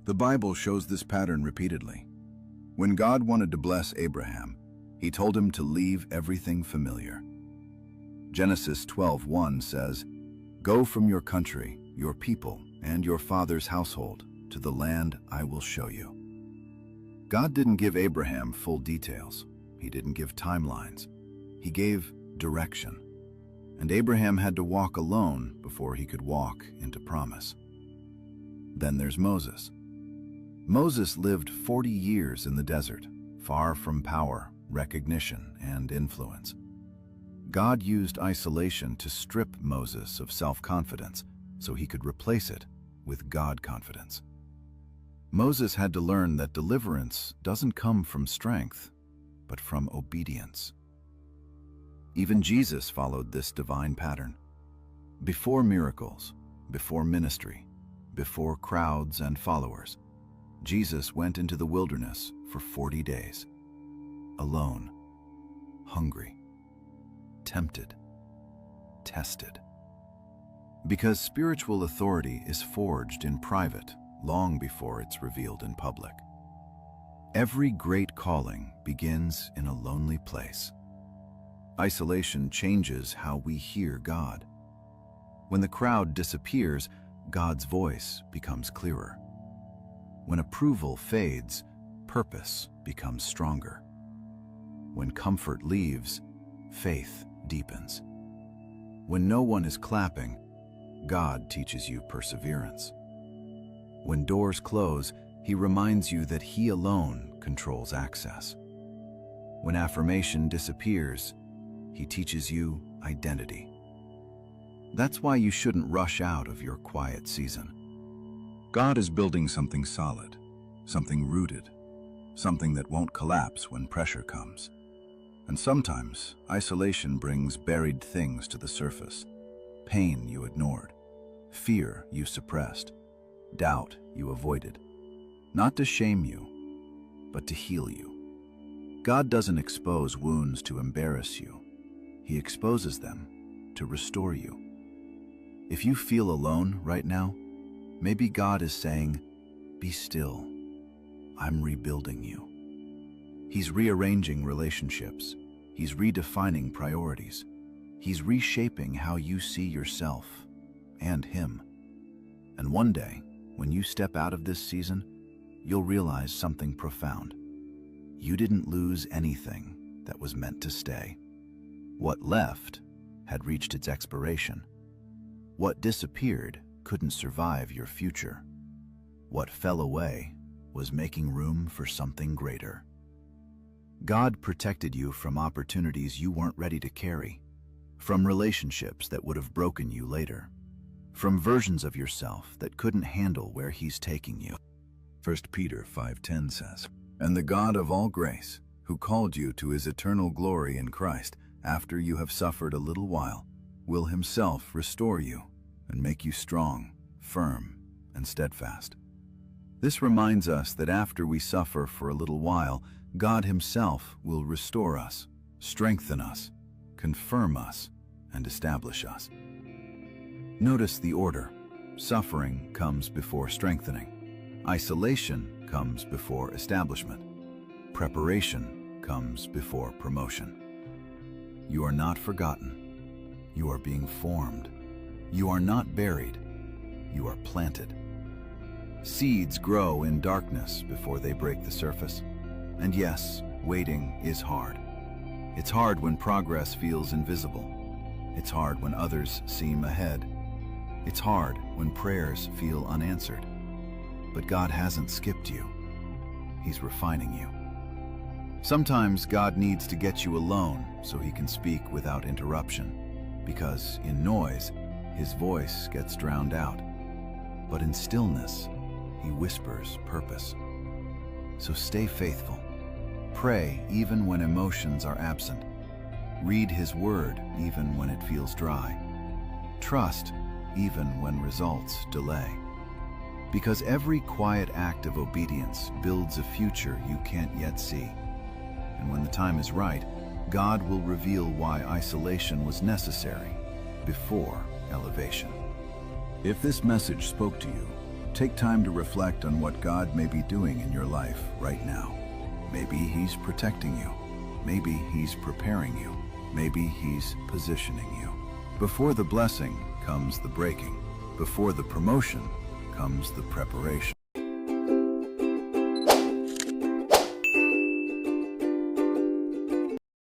The Bible shows this pattern repeatedly. When God wanted to bless Abraham, he told him to leave everything familiar. Genesis 12:1 says, "Go from your country, your people, and your father's household to the land I will show you." God didn't give Abraham full details. He didn't give timelines. He gave direction. And Abraham had to walk alone before he could walk into promise. Then there's Moses. Moses lived 40 years in the desert, far from power, recognition, and influence. God used isolation to strip Moses of self-confidence so he could replace it with God confidence. Moses had to learn that deliverance doesn't come from strength, but from obedience. Even Jesus followed this divine pattern. Before miracles, before ministry, before crowds and followers, Jesus went into the wilderness for 40 days, alone, hungry, tempted, tested. Because spiritual authority is forged in private long before it's revealed in public. Every great calling begins in a lonely place. Isolation changes how we hear God. When the crowd disappears, God's voice becomes clearer. When approval fades, purpose becomes stronger. When comfort leaves, faith deepens. When no one is clapping, God teaches you perseverance. When doors close, He reminds you that He alone controls access. When affirmation disappears, He teaches you identity. That's why you shouldn't rush out of your quiet season. God is building something solid, something rooted, something that won't collapse when pressure comes. And sometimes, isolation brings buried things to the surface. Pain you ignored, fear you suppressed, doubt you avoided. Not to shame you, but to heal you. God doesn't expose wounds to embarrass you. He exposes them to restore you. If you feel alone right now, maybe God is saying, "Be still. I'm rebuilding you." He's rearranging relationships. He's redefining priorities. He's reshaping how you see yourself and Him. And one day, when you step out of this season, you'll realize something profound. You didn't lose anything that was meant to stay. What left had reached its expiration. What disappeared couldn't survive your future. What fell away was making room for something greater. God protected you from opportunities you weren't ready to carry, from relationships that would have broken you later, from versions of yourself that couldn't handle where He's taking you. 1 Peter 5:10 says, "And the God of all grace, who called you to His eternal glory in Christ, after you have suffered a little while, will Himself restore you and make you strong, firm, and steadfast." This reminds us that after we suffer for a little while, God Himself will restore us, strengthen us, confirm us, and establish us. Notice the order. Suffering comes before strengthening. Isolation comes before establishment. Preparation comes before promotion. You are not forgotten. You are being formed. You are not buried. You are planted. Seeds grow in darkness before they break the surface. And yes, waiting is hard. It's hard when progress feels invisible. It's hard when others seem ahead. It's hard when prayers feel unanswered. But God hasn't skipped you. He's refining you. Sometimes God needs to get you alone so He can speak without interruption, because in noise, His voice gets drowned out. But in stillness, He whispers purpose. So stay faithful. Pray even when emotions are absent. Read His word even when it feels dry. Trust even when results delay. Because every quiet act of obedience builds a future you can't yet see. And when the time is right, God will reveal why isolation was necessary before elevation. If this message spoke to you, Take time to reflect on what God may be doing in your life right now. Maybe He's protecting you. Maybe He's preparing you. Maybe He's positioning you. Before the blessing comes the breaking. Before the promotion comes the preparation.